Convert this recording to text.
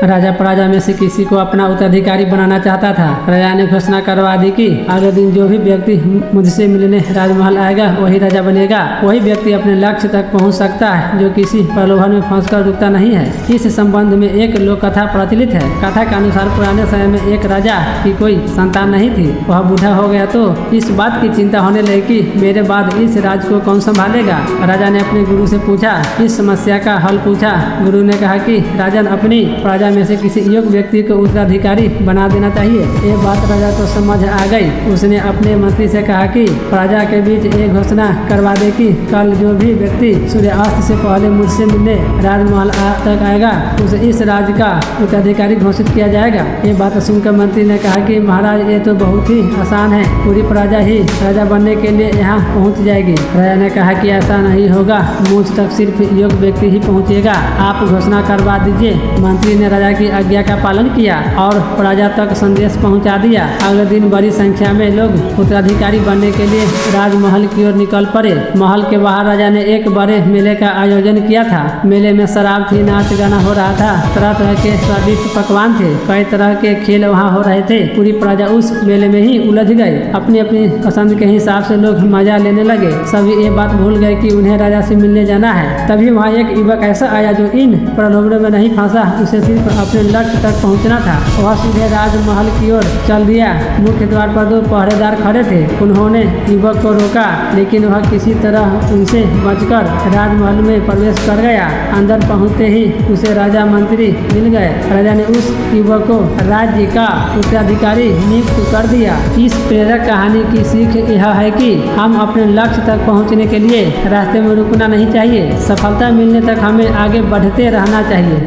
राजा प्रजा में से किसी को अपना उत्तराधिकारी बनाना चाहता था। राजा ने घोषणा करवा दी कि अगले दिन जो भी व्यक्ति मुझसे मिलने राजमहल आएगा वही राजा बनेगा। वही व्यक्ति अपने लक्ष्य तक पहुंच सकता है जो किसी प्रलोभन में फंसकर रुकता नहीं है। इस संबंध में एक लोक कथा प्रचलित है। कथा के अनुसार पुराने समय में एक राजा की कोई संतान नहीं थी। वह बूढ़ा हो गया तो इस बात की चिंता होने लगी कि मेरे बाद इस राज को कौन संभालेगा। राजा ने अपने गुरु से पूछा, इस समस्या का हल पूछा। गुरु ने कहा कि राजन अपनी प्रजा में से किसी योग्य व्यक्ति को उत्तराधिकारी बना देना चाहिए। ये बात राजा को समझ आ गई। उसने अपने मंत्री से कहा कि प्रजा के बीच एक घोषणा करवा दे कि कल जो भी व्यक्ति सूर्यास्त से पहले मुझसे मिलने राजमहल तक आएगा उसे इस राज्य का उत्तराधिकारी घोषित किया जाएगा। ये बात सुनकर मंत्री ने कहा कि महाराज ये तो बहुत ही आसान है, पूरी प्रजा ही राजा बनने के लिए यहाँ पहुँच जाएगी। राजा ने कहा कि ऐसा नहीं होगा, मुझ तक सिर्फ योग्य व्यक्ति ही पहुँचेगा, आप घोषणा करवा दीजिए। मंत्री ने राजा की आज्ञा का पालन किया और प्रजा तक संदेश पहुंचा दिया। अगले दिन बड़ी संख्या में लोग उत्तराधिकारी बनने के लिए राजमहल की ओर निकल पड़े। महल के बाहर राजा ने एक बड़े मेले का आयोजन किया था। मेले में शराब थी, नाच गाना हो रहा था, तरह तरह के स्वादिष्ट पकवान थे, कई तरह के खेल वहाँ हो रहे थे। पूरी प्रजा उस मेले में ही उलझ गई। अपनी अपनी पसंद के हिसाब से लोग मजा लेने लगे। सभी ये बात भूल गए कि उन्हें राजा से मिलने जाना है। तभी वहाँ एक युवक ऐसा आया जो इन प्रलोभनों में नहीं फंसा। उसे सिर्फ अपने लक्ष्य तक पहुंचना था। वह सीधे राजमहल की ओर चल दिया। मुख्य द्वार पर 2 पहरेदार खड़े थे। उन्होंने युवक को रोका, लेकिन वह किसी तरह उनसे बचकर राजमहल में प्रवेश कर गया। अंदर पहुंचते ही उसे राजा मंत्री मिल गए। राजा ने उस युवक को राज्य का उत्तराधिकारी नियुक्त कर दिया। इस प्रेरक कहानी की सीख यह है कि हम अपने लक्ष्य तक पहुंचने के लिए रास्ते में रुकना नहीं चाहिए। सफलता मिलने तक हमें आगे बढ़ते रहना चाहिए।